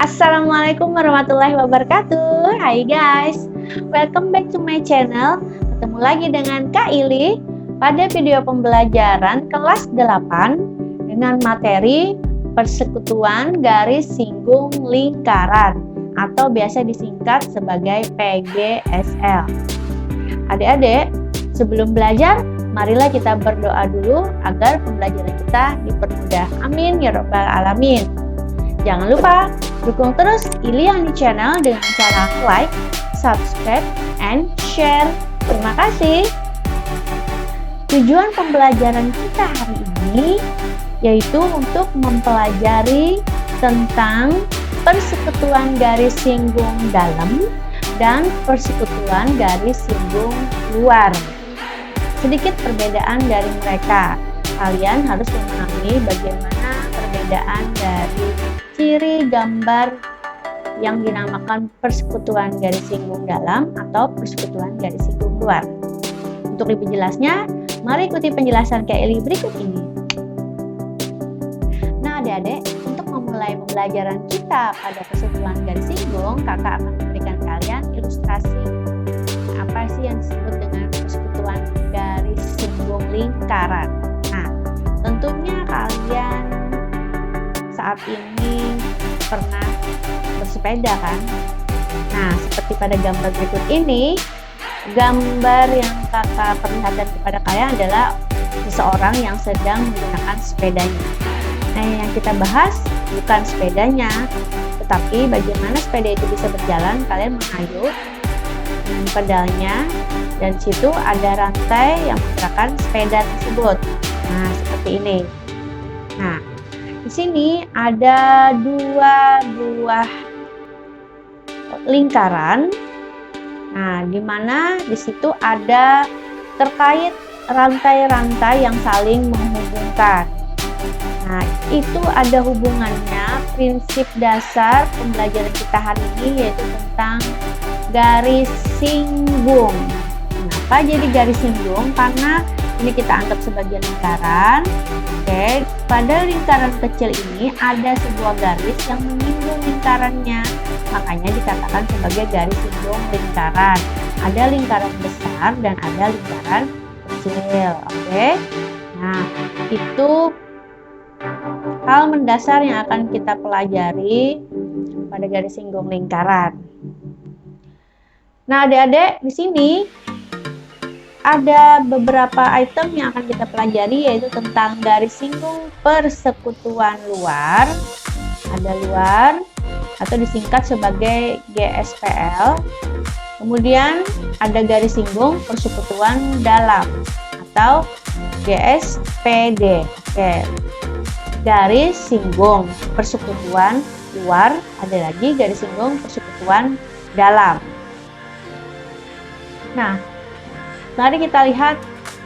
Assalamualaikum warahmatullahi wabarakatuh. Hai guys, welcome back to my channel. Ketemu lagi dengan Kak Ili pada video pembelajaran kelas 8 dengan materi persekutuan garis singgung lingkaran atau biasa disingkat sebagai PGSL. Adik-adik, sebelum belajar, marilah kita berdoa dulu agar pembelajaran kita dipermudah. Amin ya rabbal alamin. Jangan lupa dukung terus Ili channel dengan cara like, subscribe, and share. Terima kasih. Tujuan pembelajaran kita hari ini yaitu untuk mempelajari tentang persekutuan garis singgung dalam dan persekutuan garis singgung luar. Sedikit perbedaan dari mereka. Kalian harus memahami bagaimana perbedaan dari ciri gambar yang dinamakan persekutuan garis singgung dalam atau persekutuan garis singgung luar. Untuk lebih jelasnya, mari ikuti penjelasan Kak Eli berikut ini. Nah, adik-adik, untuk memulai pembelajaran kita pada persekutuan garis singgung, kakak akan memberikan kalian ilustrasi apa sih yang disebut dengan persekutuan garis singgung lingkaran. Nah, tentunya kalian saat ini pernah bersepeda kan? Nah, seperti pada gambar berikut ini, gambar yang kakak perlihatkan kepada kalian adalah seseorang yang sedang menggunakan sepedanya. Nah, yang kita bahas bukan sepedanya, tetapi bagaimana sepeda itu bisa berjalan. Kalian mengayuh dengan pedalnya, dan di situ ada rantai yang menggerakkan sepeda tersebut. Nah, seperti ini. Nah, di sini ada dua buah lingkaran. Nah, di mana di situ ada terkait rantai-rantai yang saling menghubungkan. Nah, itu ada hubungannya. Prinsip dasar pembelajaran kita hari ini yaitu tentang garis singgung. Kenapa jadi garis singgung? Karena ini kita anggap sebagai lingkaran. Oke, pada lingkaran kecil ini ada sebuah garis yang menyinggung lingkarannya. Makanya dikatakan sebagai garis singgung lingkaran. Ada lingkaran besar dan ada lingkaran kecil. Oke. Nah, itu hal mendasar yang akan kita pelajari pada garis singgung lingkaran. Nah, adik-adik, di sini ada beberapa item yang akan kita pelajari, yaitu tentang garis singgung persekutuan luar. Ada luar atau disingkat sebagai GSPL. Kemudian ada garis singgung persekutuan dalam atau GSPD. Oke. Garis singgung persekutuan luar, ada lagi garis singgung persekutuan dalam. Nah, mari kita lihat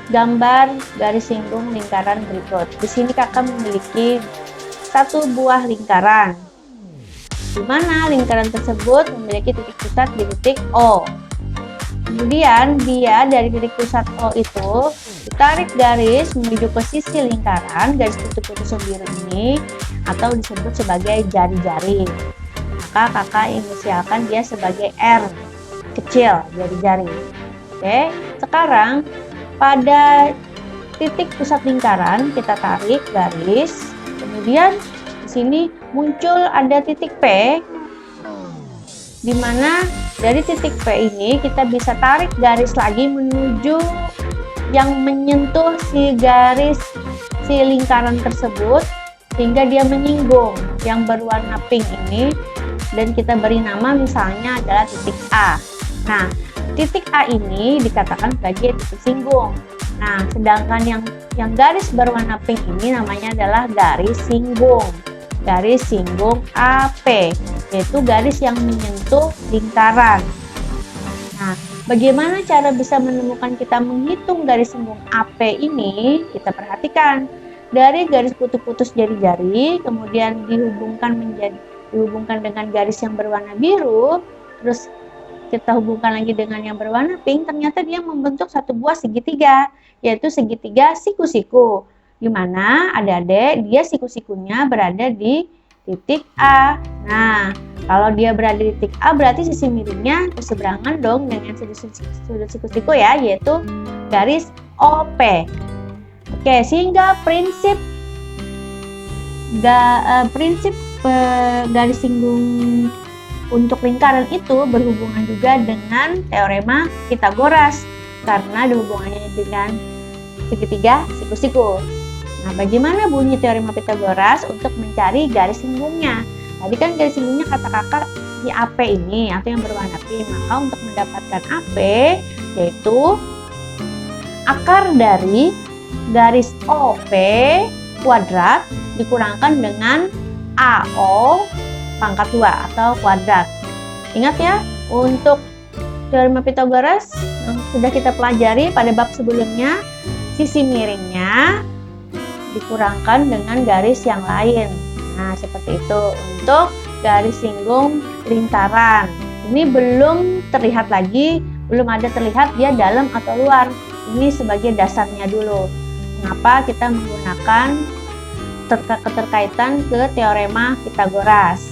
gambar garis singgung lingkaran berikut. Di sini kakak memiliki satu buah lingkaran, di mana lingkaran tersebut memiliki titik pusat di titik O. Kemudian dia dari titik pusat O itu ditarik garis menuju ke sisi lingkaran, garis putus-putus biru ini, atau disebut sebagai jari-jari. Maka kakak inisialkan dia sebagai R kecil, jari-jari. Oke, sekarang pada titik pusat lingkaran kita tarik garis, kemudian di sini muncul ada titik P, di mana dari titik P ini kita bisa tarik garis lagi menuju yang menyentuh si lingkaran tersebut sehingga dia menyinggung yang berwarna pink ini, dan kita beri nama misalnya adalah titik A. Nah, titik A ini dikatakan sebagai titik singgung. Nah, sedangkan yang garis berwarna pink ini namanya adalah garis singgung. Garis singgung AP, yaitu garis yang menyentuh lingkaran. Nah, bagaimana cara bisa menemukan kita menghitung garis singgung AP ini? Kita perhatikan dari garis putus-putus jari-jari, kemudian dihubungkan dengan garis yang berwarna biru, terus kita hubungkan lagi dengan yang berwarna pink, ternyata dia membentuk satu buah segitiga, yaitu segitiga siku-siku. Di mana adik-adik dia siku-sikunya berada di titik A. Nah, kalau dia berada di titik A berarti sisi miringnya berseberangan dong dengan sudut siku-siku ya, yaitu garis OP. Oke, sehingga prinsip garis singgung untuk lingkaran itu berhubungan juga dengan teorema Pythagoras karena ada hubungannya dengan segitiga siku-siku. Nah, bagaimana bunyi teorema Pythagoras untuk mencari garis singgungnya? Tadi kan garis singgungnya kata kakak di AP ini atau yang berwarna pink. Maka untuk mendapatkan AP yaitu akar dari garis OP kuadrat dikurangkan dengan AO pangkat 2 atau kuadrat. Ingat ya, untuk teorema Pythagoras yang sudah kita pelajari pada bab sebelumnya, sisi miringnya dikurangkan dengan garis yang lain. Nah, seperti itu untuk garis singgung lingkaran. Ini belum terlihat lagi, belum ada terlihat dia dalam atau luar. Ini sebagai dasarnya dulu. Mengapa kita menggunakan keterkaitan ke teorema Pythagoras?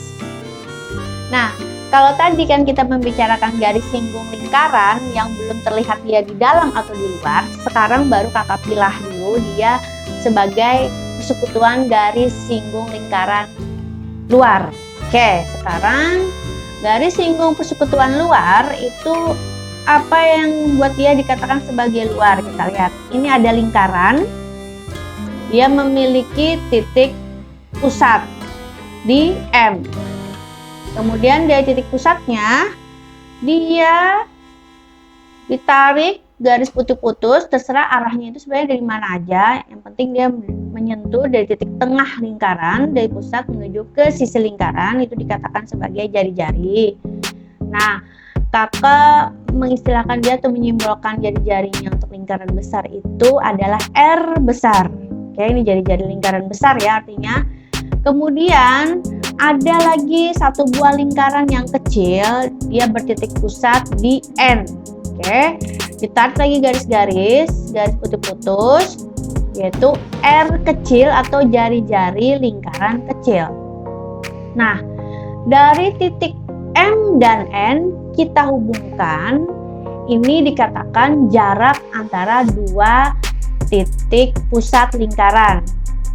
Nah, kalau tadi kan kita membicarakan garis singgung lingkaran yang belum terlihat dia di dalam atau di luar, sekarang baru kakak pilah dulu dia sebagai persekutuan garis singgung lingkaran luar. Oke, sekarang garis singgung persekutuan luar itu apa yang buat dia dikatakan sebagai luar? Kita lihat, ini ada lingkaran, dia memiliki titik pusat di M. Kemudian dari titik pusatnya dia ditarik garis putih putus, terserah arahnya itu sebenarnya dari mana aja. Yang penting dia menyentuh dari titik tengah lingkaran, dari pusat menuju ke sisi lingkaran, itu dikatakan sebagai jari-jari. Nah, kakak mengistilahkan dia atau menyimbolkan jari-jarinya untuk lingkaran besar itu adalah R besar. Oke, ini jari-jari lingkaran besar ya artinya. Kemudian ada lagi satu buah lingkaran yang kecil, dia bertitik pusat di N. Oke, ditarik lagi garis-garis putih putus, yaitu R kecil atau jari-jari lingkaran kecil. Nah, dari titik M dan N kita hubungkan, ini dikatakan jarak antara dua titik pusat lingkaran.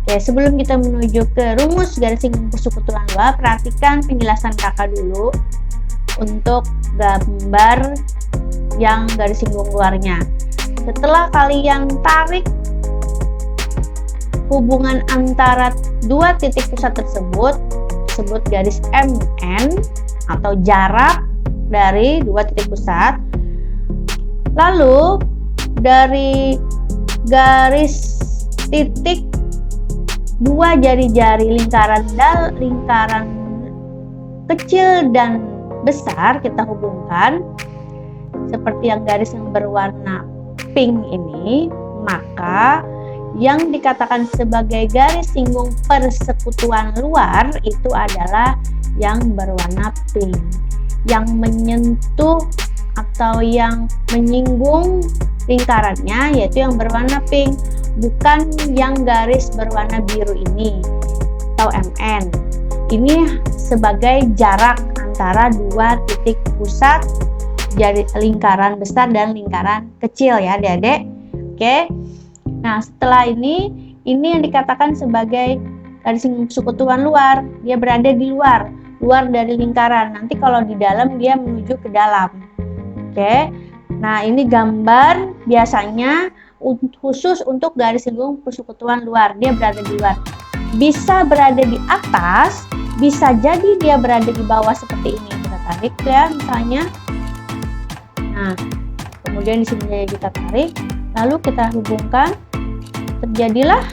Oke, sebelum kita menuju ke rumus garis singgung persekutuan luar, perhatikan penjelasan kakak dulu untuk gambar yang garis singgung luarnya. Setelah kalian tarik hubungan antara dua titik pusat tersebut, disebut garis MN atau jarak dari dua titik pusat. Lalu dari garis titik dua jari-jari lingkaran kecil dan besar kita hubungkan seperti yang garis yang berwarna pink ini, maka yang dikatakan sebagai garis singgung persekutuan luar itu adalah yang berwarna pink, yang menyentuh atau yang menyinggung lingkarannya yaitu yang berwarna pink, bukan yang garis berwarna biru ini atau MN. Ini sebagai jarak antara dua titik pusat jadi lingkaran besar dan lingkaran kecil ya adik-adik. Oke. Nah, setelah ini yang dikatakan sebagai garis singgung persekutuan luar. Dia berada di luar dari lingkaran. Nanti kalau di dalam dia menuju ke dalam. Oke. Nah, ini gambar biasanya khusus untuk garis singgung persekutuan luar. Dia berada di luar. Bisa berada di atas, bisa jadi dia berada di bawah seperti ini. Kita tarik ya misalnya. Nah, kemudian di sini kita tarik, lalu kita hubungkan, terjadilah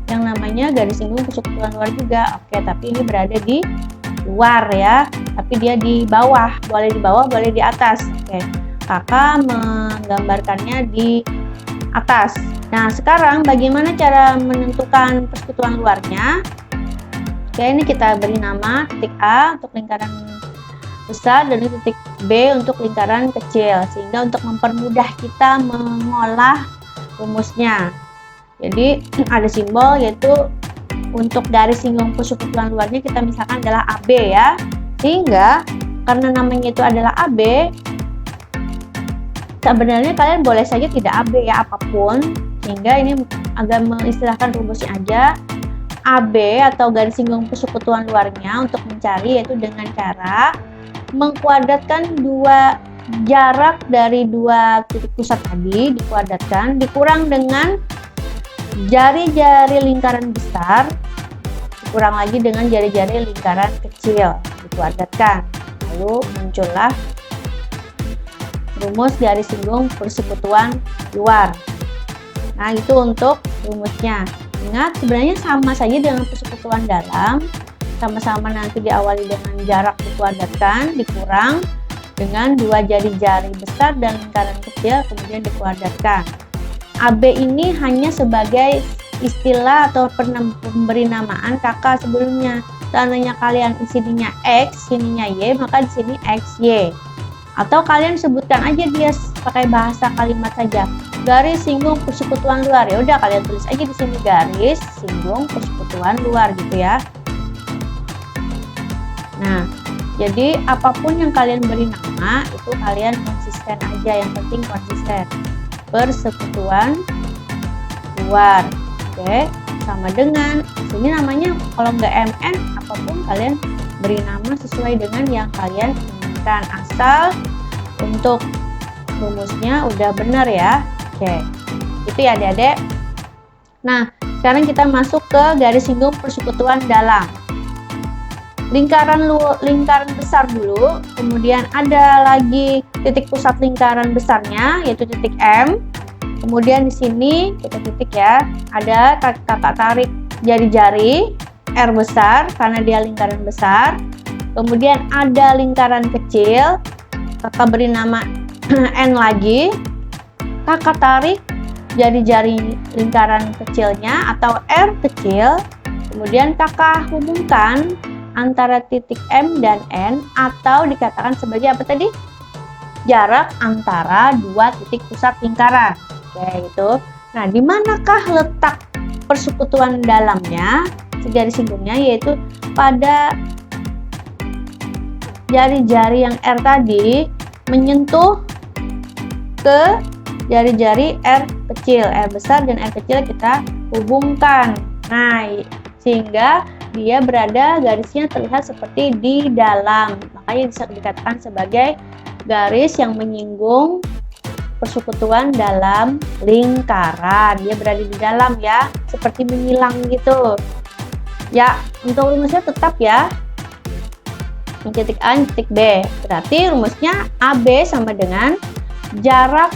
yang namanya garis singgung persekutuan luar juga. Oke, tapi ini berada di luar ya, tapi dia di bawah, boleh di bawah, boleh di atas. Oke, kakak menggambarkannya di atas. Nah, sekarang bagaimana cara menentukan persekutuan luarnya? Oke, ini kita beri nama titik A untuk lingkaran besar dan titik B untuk lingkaran kecil, sehingga untuk mempermudah kita mengolah rumusnya. Jadi ada simbol yaitu untuk garis singgung persekutuan luarnya kita misalkan adalah AB ya. Sehingga karena namanya itu adalah AB, sebenarnya kalian boleh saja tidak AB ya, apapun. Sehingga ini agak mengistilahkan rumusnya aja. AB atau garis singgung persekutuan luarnya untuk mencari yaitu dengan cara mengkuadratkan jarak dari dua titik pusat tadi, dikuadratkan, dikurang dengan jari-jari lingkaran besar, dikurang lagi dengan jari-jari lingkaran kecil, dikuadratkan. Lalu muncullah rumus garis singgung persekutuan luar. Nah, itu untuk rumusnya. Ingat, sebenarnya sama saja dengan persekutuan dalam, sama-sama nanti diawali dengan jarak dikuadratkan, dikurang dengan dua jari-jari besar dan lingkaran kecil, kemudian dikuadratkan. AB ini hanya sebagai istilah atau pemberi namaan kakak sebelumnya. Seandainya kalian sininya X, sininya Y, maka di sini XY. Atau kalian sebutkan aja dia pakai bahasa kalimat saja. Garis singgung persekutuan luar. Ya udah kalian tulis aja di sini garis singgung persekutuan luar gitu ya. Nah, jadi apapun yang kalian beri nama itu kalian konsisten aja, yang penting konsisten. Persekutuan luar. Oke, sama dengan sini namanya kalau nggak MN, apapun kalian beri nama sesuai dengan yang kalian inginkan, asal untuk rumusnya udah benar ya. Oke, itu ya adik-adik. Nah, sekarang kita masuk ke garis singgung persekutuan dalam. Lingkaran besar dulu, kemudian ada lagi titik pusat lingkaran besarnya yaitu titik M. Kemudian di sini kita titik ya, ada kakak tarik jari-jari R besar karena dia lingkaran besar. Kemudian ada lingkaran kecil, kakak beri nama N lagi. Kakak tarik jari-jari lingkaran kecilnya atau R kecil. Kemudian kakak hubungkan antara titik M dan N, atau dikatakan sebagai apa tadi? Jarak antara dua titik pusat lingkaran. Oke, itu. Nah, di manakah letak persekutuan dalamnya, garis singgungnya, yaitu pada jari-jari yang R tadi menyentuh ke jari-jari R kecil, R besar dan R kecil kita hubungkan. Nah, sehingga dia berada, garisnya terlihat seperti di dalam. Makanya bisa dikatakan sebagai garis yang menyinggung persekutuan dalam lingkaran. Dia berada di dalam ya, seperti menyilang gitu. Ya, untuk rumusnya tetap ya. Yang titik A, yang titik B. Berarti rumusnya AB sama dengan jarak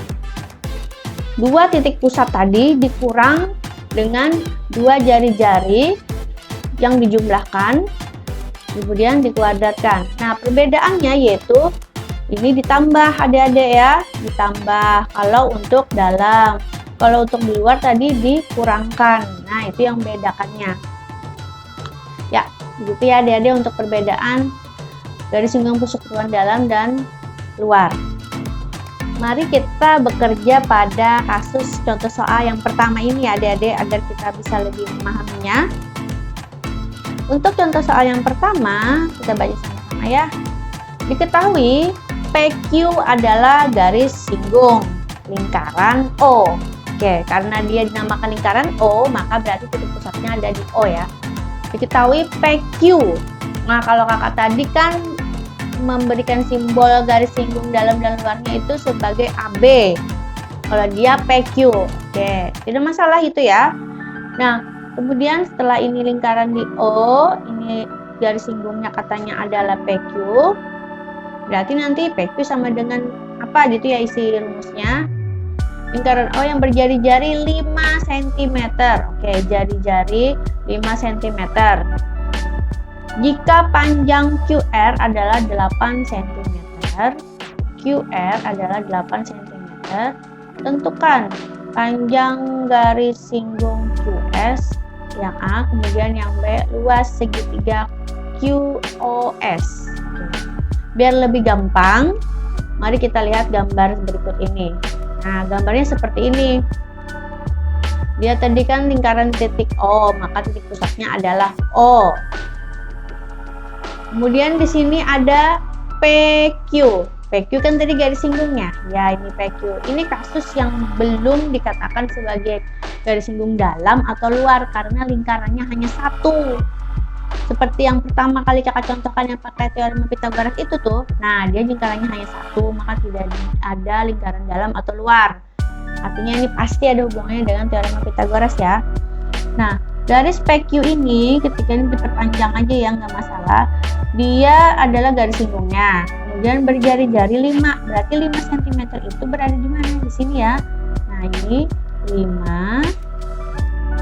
dua titik pusat tadi dikurang dengan dua jari-jari yang dijumlahkan, kemudian dikuadratkan. Nah, perbedaannya yaitu ini ditambah adik-adik ya, ditambah kalau untuk dalam. Kalau untuk di luar tadi dikurangkan. Nah, itu yang membedakannya. Ya, begitu ya adik-adik untuk perbedaan garis singgung persekutuan dalam dan luar. Mari kita bekerja pada kasus contoh soal yang pertama ini ya adik-adik, agar kita bisa lebih memahaminya. Untuk contoh soal yang pertama, kita baca sama-sama ya. Diketahui PQ adalah garis singgung lingkaran O. Oke, karena dia dinamakan lingkaran O, maka berarti titik pusatnya ada di O ya. Diketahui PQ. Nah, kalau kakak tadi kan memberikan simbol garis singgung dalam dan luarnya itu sebagai AB. Kalau dia PQ. Oke, tidak masalah itu ya. Nah, kemudian setelah ini lingkaran di O, ini garis singgungnya katanya adalah PQ. Berarti nanti PQ sama dengan apa gitu ya isi rumusnya. Lingkaran O yang berjari-jari 5 cm. Oke, jari-jari 5 cm. Jika panjang QR adalah 8 cm, QR adalah 8 cm, tentukan panjang garis singgung QS yang A, kemudian yang B luas segitiga QOS. Biar lebih gampang, mari kita lihat gambar berikut ini. Nah, gambarnya seperti ini. Dia tadi kan lingkaran titik O, maka titik pusatnya adalah O. Kemudian di sini ada PQ. PQ kan tadi garis singgungnya. Ya, ini PQ. Ini kasus yang belum dikatakan sebagai garis singgung dalam atau luar karena lingkarannya hanya satu. Seperti yang pertama kali kakak contohkan yang pakai teorema Pythagoras itu tuh. Nah, dia lingkarannya hanya satu, maka tidak ada lingkaran dalam atau luar. Artinya ini pasti ada hubungannya dengan teorema Pythagoras ya. Nah, garis PQ ini ketika ini diperpanjang aja ya, nggak masalah. Dia adalah garis singgungnya. Kemudian berjari-jari 5, berarti 5 cm itu berada di mana? Di sini ya. Nah, ini 5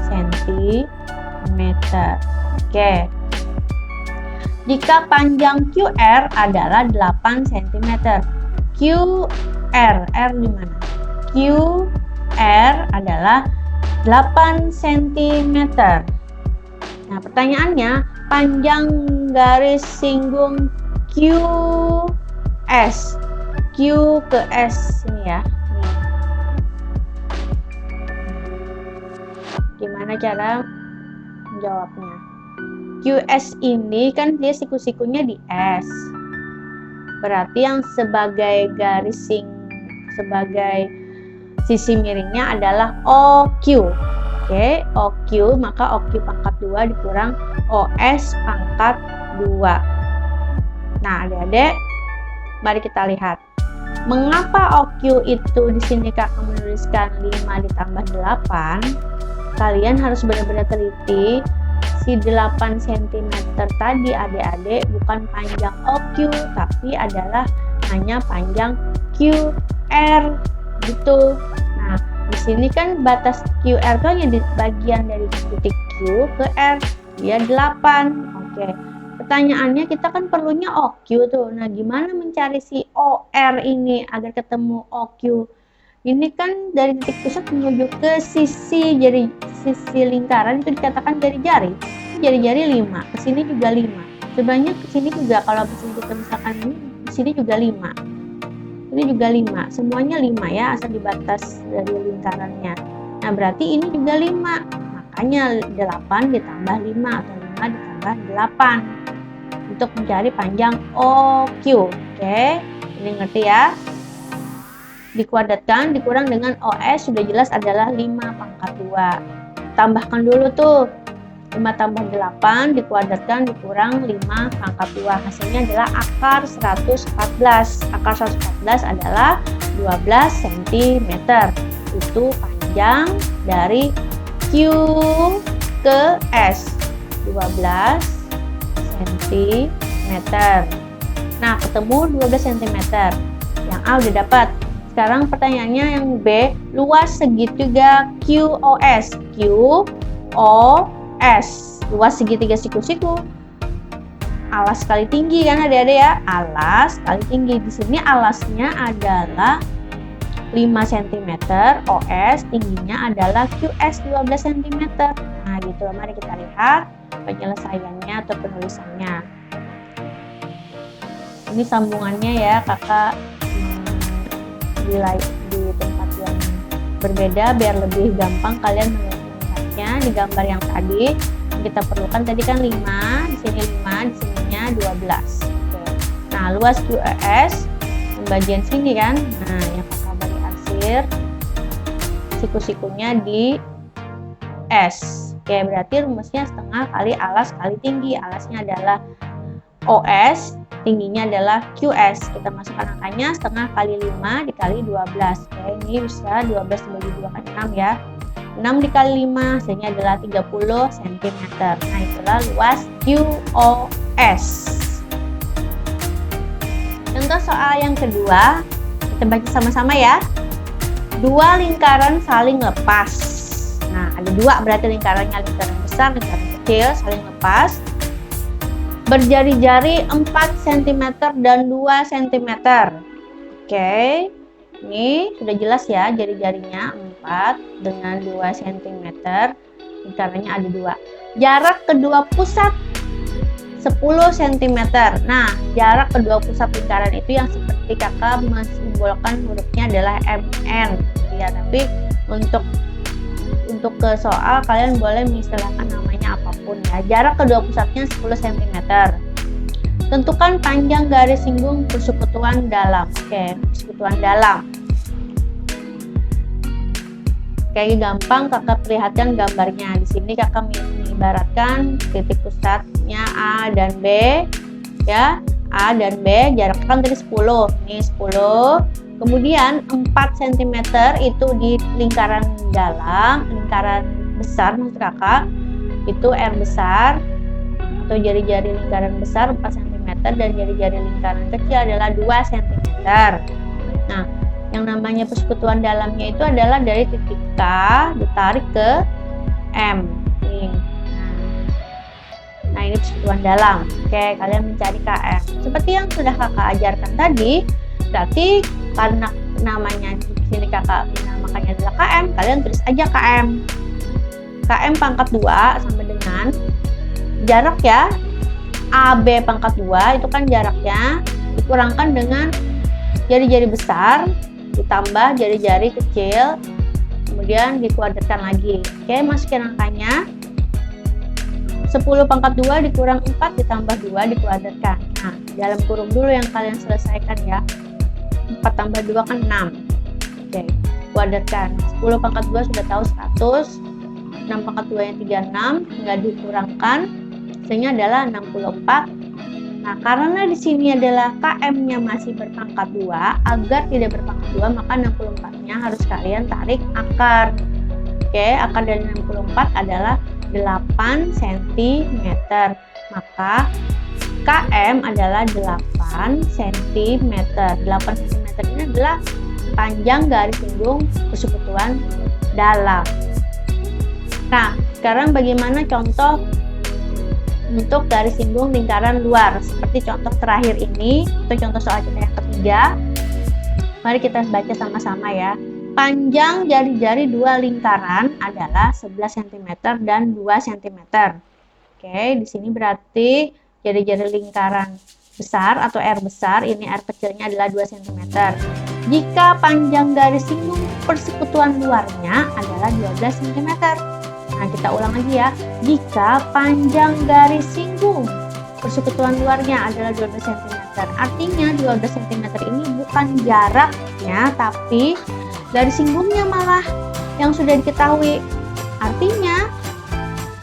cm. Oke. Jika panjang QR adalah 8 cm. QR, R di mana? QR adalah 8 cm. Nah, pertanyaannya, panjang garis singgung QS. Q ke S ini ya. Nih. Gimana cara menjawabnya? QS ini kan dia siku-sikunya di S. Berarti yang sebagai sebagai sisi miringnya adalah OQ. Oke, OQ, maka OQ pangkat 2 dikurang OS pangkat 2. Nah, adik-adik, mari kita lihat. Mengapa OQ itu di sini kakak menuliskan 5 ditambah 8? Kalian harus benar-benar teliti. Si 8 cm tadi adik-adik bukan panjang OQ, tapi adalah hanya panjang QR gitu. Nah, di sini kan batas QR itu hanya di bagian dari titik Q ke R, dia 8. Oke. Pertanyaannya kita kan perlunya OQ tuh. Nah, gimana mencari si OR ini agar ketemu OQ? Ini kan dari titik pusat menuju ke sisi lingkaran itu dikatakan jari-jari. Jari-jari 5, ke sini juga 5. Sebenarnya ke sini juga kalau kita misalkan ini, di sini juga 5. Ini juga 5. Semuanya 5 ya, asal di batas dari lingkarannya. Nah, berarti ini juga 5. Makanya 8 ditambah 5 atau 5 ditambah 8 untuk mencari panjang OQ. Oke, ini ngerti ya? Dikuadratkan dikurang dengan OS sudah jelas adalah 5 pangkat 2. Tambahkan dulu tuh. 5 tambah 8 dikuadratkan dikurang 5 pangkat 2. Hasilnya adalah akar 114. Akar 114 adalah 12 cm. Itu panjang dari Q ke S. 12 cm. Nah, ketemu 12 cm. Yang A udah dapat. Sekarang pertanyaannya yang B, luas segitiga QOS. QOS, luas segitiga siku-siku. Alas kali tinggi kan adik-adik ya? Alas kali tinggi. Di sini alasnya adalah 5 cm, OS tingginya adalah QS 12 cm. Nah, gitu. Mari kita lihat penyelesaiannya atau penulisannya. Ini sambungannya ya, kakak di tempat yang berbeda biar lebih gampang kalian melihatnya. Di gambar yang tadi kita perlukan tadi kan 5, di sini 5, di sininya 12. Oke. Nah, luas QS bagian sini kan. Nah, yang kakak bagi arsir siku-sikunya di S. Oke, berarti rumusnya setengah kali alas kali tinggi. Alasnya adalah OS, tingginya adalah QS. Kita masukkan angkanya setengah kali 5 dikali 12. Oke, ini bisa 12 dibagi 2 kan 6 ya. 6 dikali 5 hasilnya adalah 30 cm. Nah, itulah luas QOS. Contoh soal yang kedua, kita baca sama-sama ya. Dua lingkaran saling lepas. Nah, ada dua berarti lingkarannya, lingkaran besar, lingkaran kecil, saling lepas. Berjari-jari 4 cm dan 2 cm. Oke, ini sudah jelas ya, jari-jarinya 4 dengan 2 cm. Lingkarannya ada 2. Jarak kedua pusat 10 cm. Nah, jarak kedua pusat lingkaran itu yang seperti kakak mensimbolkan hurufnya adalah MN. Ya, tapi untuk untuk ke soal kalian boleh mengistilahkan namanya apapun ya. Jarak kedua pusatnya 10 cm. Tentukan panjang garis singgung persekutuan dalam. Oke, persekutuan dalam. Oke, gampang kakak perlihatkan gambarnya. Di sini kakak mengibaratkan titik pusatnya A dan B ya. A dan B jaraknya kan tadi 10. Ini 10. Kemudian 4 cm itu di lingkaran dalam, lingkaran besar maksud kakak. Itu R besar atau jari-jari lingkaran besar 4 cm dan jari-jari lingkaran kecil adalah 2 cm. Nah, yang namanya persekutuan dalamnya itu adalah dari titik K ditarik ke M. Nah, ini persekutuan dalam. Oke, kalian mencari KM. Seperti yang sudah kakak ajarkan tadi, berarti karena namanya di sini kakak menamakannya adalah KM, kalian tulis aja KM. KM pangkat 2 sama dengan jarak ya. AB pangkat 2 itu kan jaraknya dikurangkan dengan jari-jari besar ditambah jari-jari kecil kemudian dikuadratkan lagi. Oke, masukin angkanya. 10 pangkat 2 dikurang 4 ditambah 2 dikuadratkan. Nah, dalam kurung dulu yang kalian selesaikan ya. 4 tambah 2 kan 6. Oke, kuadratkan. 10 pangkat 2 sudah tahu 100. 6 pangkat 2 yang 36 tinggal dikurangkan. Hasilnya adalah 64. Nah, karena di sini adalah KM-nya masih berpangkat 2, agar tidak berpangkat 2, maka 64-nya harus kalian tarik akar. Oke, akar dari 64 adalah 8 cm. Maka KM adalah 8 cm. 8 cm ini adalah panjang garis singgung persekutuan dalam. Nah, sekarang bagaimana contoh untuk garis singgung lingkaran luar? Seperti contoh terakhir ini, itu contoh soal kita yang ketiga. Mari kita baca sama-sama ya. Panjang jari-jari dua lingkaran adalah 11 cm dan 2 cm. Oke, di sini berarti jari-jari lingkaran besar atau R besar, ini R kecilnya adalah 2 cm. Jika panjang garis singgung persekutuan luarnya adalah 12 cm. Nah, kita ulang lagi ya. Jika panjang garis singgung persekutuan luarnya adalah 12 cm. Artinya 12 cm ini bukan jaraknya, tapi garis singgungnya malah yang sudah diketahui. Artinya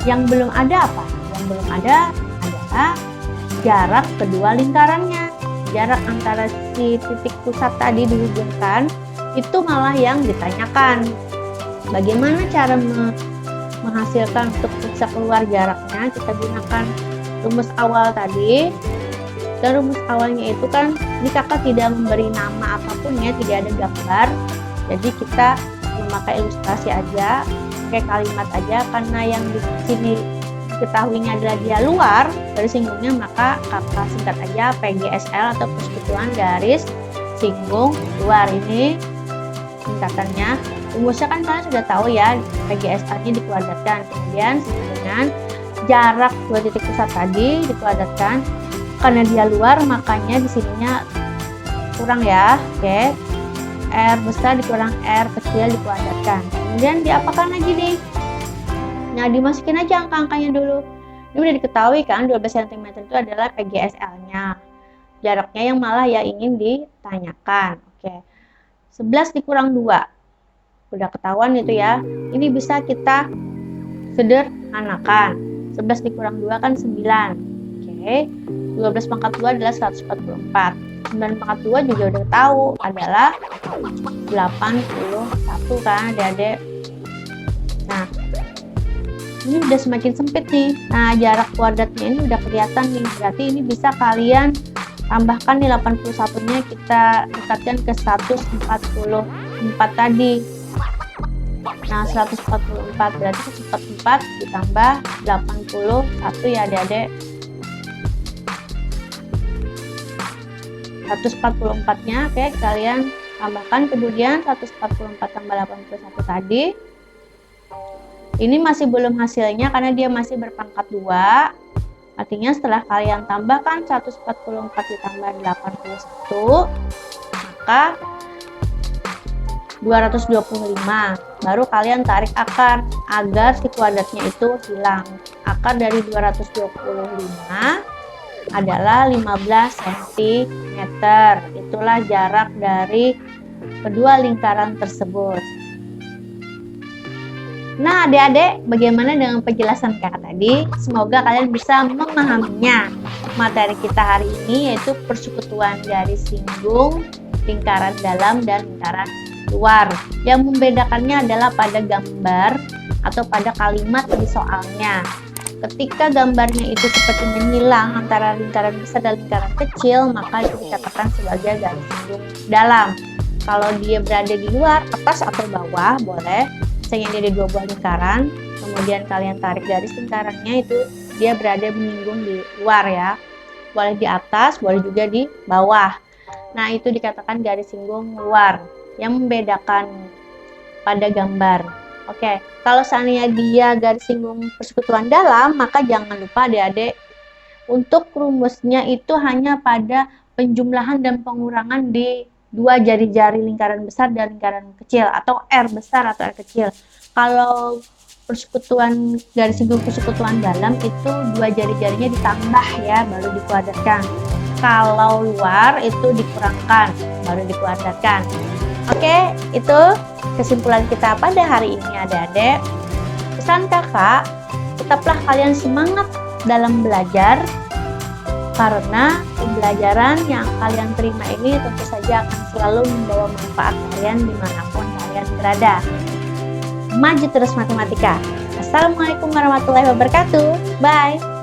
yang belum ada apa? Yang belum ada adalah jarak kedua lingkarannya. Jarak antara si titik pusat tadi dihubungkan itu malah yang ditanyakan. Bagaimana cara menghasilkan untuk bisa keluar jaraknya? Kita gunakan rumus awal tadi. Dan rumus awalnya itu kan ini kakak tidak memberi nama apapun ya, tidak ada gambar. Jadi kita memakai ilustrasi aja, pakai kalimat aja, karena yang di sini ketahuinya adalah dia luar garis singgungnya, maka kakak singkat aja PGSL atau persekutuan garis singgung luar. Ini singkatannya. Rumusnya kan kalian sudah tahu ya, PGSL-nya dikuadratkan, kemudian dengan jarak dua titik pusat tadi dikuadratkan. Karena dia luar, makanya di sininya kurang ya. Oke, R besar dikurang R kecil dikuadratkan. Kemudian diapakan lagi nih? Nah, dimasukin aja angka-angkanya dulu. Ini udah diketahui kan 12 cm itu adalah PGSL-nya. Jaraknya yang malah ya ingin ditanyakan. Oke. 11 dikurang 2. Udah ketahuan itu ya. Ini bisa kita sederhanakan. 11 dikurang 2 kan 9. Oke. 12 pangkat 2 adalah 144. 9 pangkat 2 juga udah tahu adalah 81 kan adik-adik. Nah, ini udah semakin sempit nih. Nah, jarak kuadratnya ini udah kelihatan nih. Berarti ini bisa kalian tambahkan nih 81-nya kita dekatkan ke 144 tadi. Nah, 144 berarti 144 ditambah 81 ya adik-adik. 144-nya oke, kalian tambahkan, kemudian 144 tambah 81 tadi. Ini masih belum hasilnya karena dia masih berpangkat 2. Artinya setelah kalian tambahkan 144 ditambah 81, maka 225. Baru kalian tarik akar agar si kuadratnya itu hilang. Akar dari 225 adalah 15 cm. Itulah jarak dari kedua lingkaran tersebut. Nah, adik-adik, bagaimana dengan penjelasan kakak tadi? Semoga kalian bisa memahaminya. Materi kita hari ini yaitu persekutuan garis singgung, lingkaran dalam, dan lingkaran luar. Yang membedakannya adalah pada gambar atau pada kalimat di soalnya. Ketika gambarnya itu seperti menyilang antara lingkaran besar dan lingkaran kecil, maka itu dikatakan sebagai garis singgung dalam. Kalau dia berada di luar, atas atau bawah, boleh. Misalnya dia ada dua buah lingkaran, kemudian kalian tarik garis lingkarannya, itu dia berada menyinggung di luar ya. Boleh di atas, boleh juga di bawah. Nah, itu dikatakan garis singgung luar yang membedakan pada gambar. Oke, kalau seandainya dia garis singgung persekutuan dalam, maka jangan lupa adik-adik, untuk rumusnya itu hanya pada penjumlahan dan pengurangan di dua jari-jari lingkaran besar dan lingkaran kecil, atau R besar atau R kecil. Kalau persekutuan garis singgung persekutuan dalam itu dua jari-jarinya ditambah ya, baru dikuadratkan. Kalau luar itu dikurangkan, baru dikuadratkan. Oke, itu kesimpulan kita pada hari ini adik-adik. Pesan kakak, tetaplah kalian semangat dalam belajar, karena pembelajaran yang kalian terima ini tentu saja akan selalu membawa manfaat kalian dimanapun kalian berada. Maju terus matematika. Assalamualaikum warahmatullahi wabarakatuh. Bye.